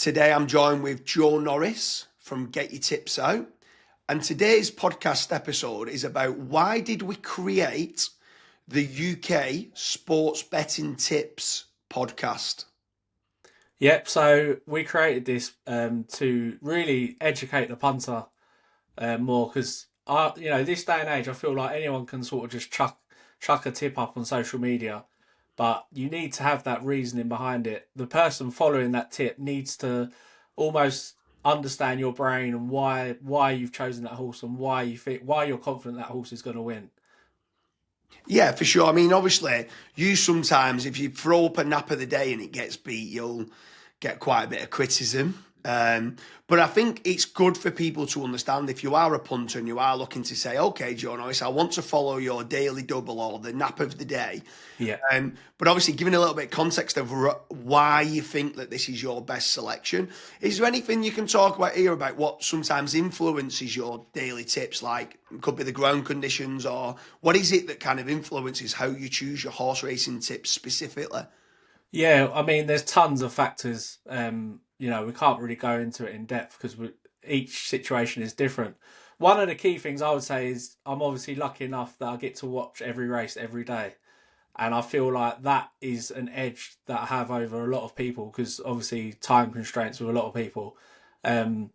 Today I'm joined with Joe Norris from Get Your Tips Out. And today's podcast episode is about why did we create the UK Sports Betting Tips podcast? Yep, so we created this to really educate the punter more because this day and age I feel like anyone can sort of just chuck a tip up on social media, but you need to have that reasoning behind it. The person following that tip needs to almost understand your brain and why you've chosen that horse and why you're confident that horse is going to win. Yeah, for sure. I mean, obviously, you sometimes, if you throw up a nap of the day and it gets beat, you'll get quite a bit of criticism. But I think it's good for people to understand if you are a punter and you are looking to say, okay, Joe Norris, I want to follow your daily double or the nap of the day. Yeah. But obviously, giving a little bit of context of why you think that this is your best selection. Is there anything you can talk about here about what sometimes influences your daily tips? Like, it could be the ground conditions, or what is it that kind of influences how you choose your horse racing tips specifically? Yeah, I mean, there's tons of factors. We can't really go into it in depth because each situation is different. One of the key things I would say is I'm obviously lucky enough that I get to watch every race every day. And I feel like that is an edge that I have over a lot of people because obviously time constraints with a lot of people. Um,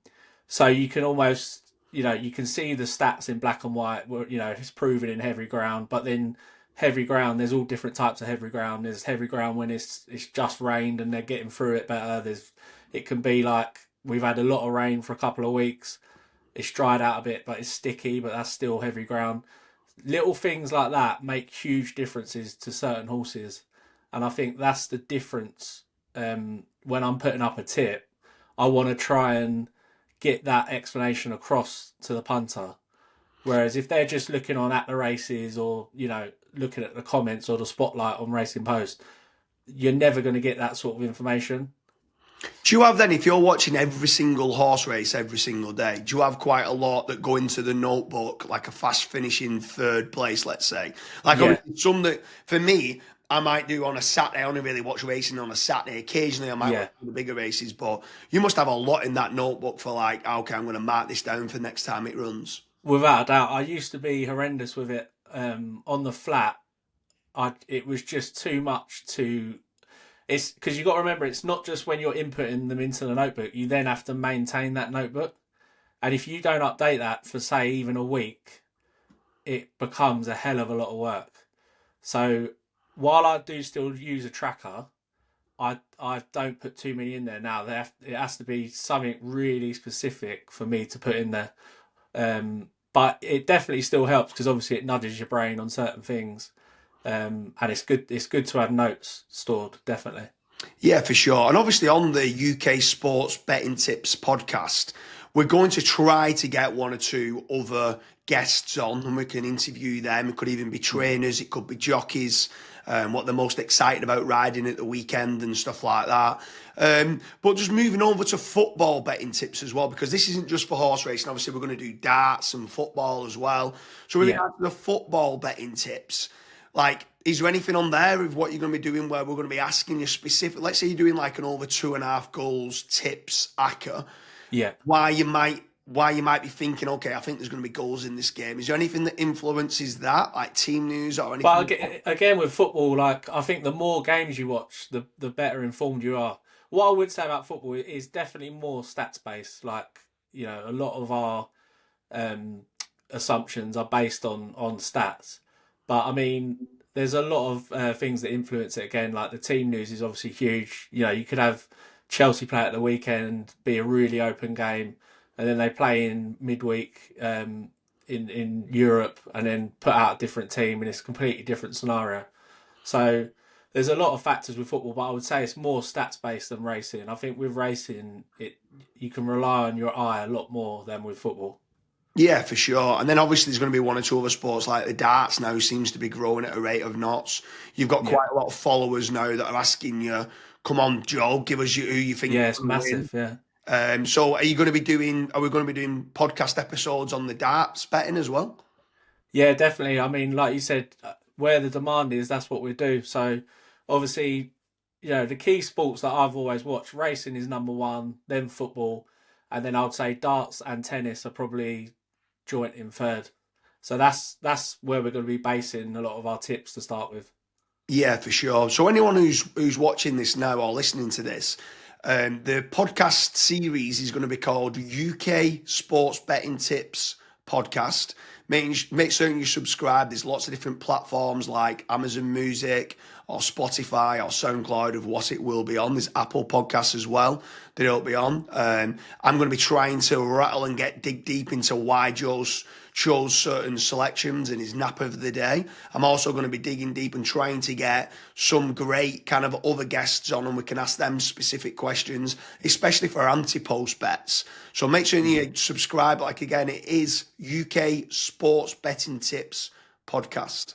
so you can almost, you can see the stats in black and white where, it's proven in heavy ground, but then heavy ground, there's all different types of heavy ground. There's heavy ground when it's just rained and they're getting through it better. It can be like we've had a lot of rain for a couple of weeks. It's dried out a bit, but it's sticky, but that's still heavy ground. Little things like that make huge differences to certain horses. And I think that's the difference when I'm putting up a tip. I want to try and get that explanation across to the punter. Whereas if they're just looking on at the races or, looking at the comments or the spotlight on Racing Post, you're never going to get that sort of information. Do you have then, if you're watching every single horse race every single day, do you have quite a lot that go into the notebook, like a fast finishing third place, let's say? Like Yeah. obviously some that, for me, I might do on a Saturday. I only really watch racing on a Saturday. Occasionally I might watch Yeah. the bigger races, but you must have a lot in that notebook for like, okay, I'm going to mark this down for next time it runs. Without a doubt. I used to be horrendous with it on the flat. It was just too much to. It's because you got to remember it's not just when you're inputting them into the notebook. You then have to maintain that notebook, and if you don't update that for say even a week, it becomes a hell of a lot of work. So while I do still use a tracker, I don't put too many in there now. It has to be something really specific for me to put in there. But it definitely still helps because obviously it nudges your brain on certain things. And it's good. It's good to have notes stored. Definitely. Yeah, for sure. And obviously on the UK Sports Betting Tips podcast, we're going to try to get one or two other guests on and we can interview them. It could even be trainers, it could be jockeys, what they're most excited about riding at the weekend and stuff like that. But just moving over to football betting tips as well, because this isn't just for horse racing. Obviously, we're going to do darts and football as well. So with Yeah. regard to the football betting tips, like, is there anything on there of what you're going to be doing where we're going to be asking you specific? Let's say you're doing like an over 2.5 goals tips ACCA. Yeah. Why you might be thinking, okay, I think there's going to be goals in this game. Is there anything that influences that, like team news or But anything? again, with football, like I think the more games you watch, the better informed you are. What I would say about football is definitely more stats based. Like a lot of our um, assumptions are based on stats. But I mean, there's a lot of things that influence it. Again, like the team news is obviously huge. You could have Chelsea play at the weekend, be a really open game, and then they play in midweek in Europe, and then put out a different team, and it's a completely different scenario. So there's a lot of factors with football, but I would say it's more stats based than racing. I think with racing, you can rely on your eye a lot more than with football. Yeah, for sure. And then obviously there's going to be one or two other sports like the darts now seems to be growing at a rate of knots. You've got Yeah, quite a lot of followers now that are asking you, come on, Joe, give us who you think yeah, is it's going to win. massive. Yeah. So are we going to be doing podcast episodes on the darts betting as well? Yeah, definitely. I mean, like you said, where the demand is, that's what we do. So, obviously, the key sports that I've always watched, racing is number one, then football, and then I'd say darts and tennis are probably joint in third. So that's where we're going to be basing a lot of our tips to start with. Yeah, for sure. So anyone who's watching this now or listening to this, the podcast series is going to be called UK Sports Betting Tips Podcast. Make certain you subscribe. There's lots of different platforms like Amazon Music or Spotify or SoundCloud of what it will be on. There's Apple Podcasts as well that it'll be on. I'm going to be trying to rattle and dig deep into why Joe's chose certain selections in his nap of the day. I'm also going to be digging deep and trying to get some great kind of other guests on, and we can ask them specific questions, especially for anti-post bets. So make sure you subscribe. Like again, it is UK Sports Betting Tips Podcast.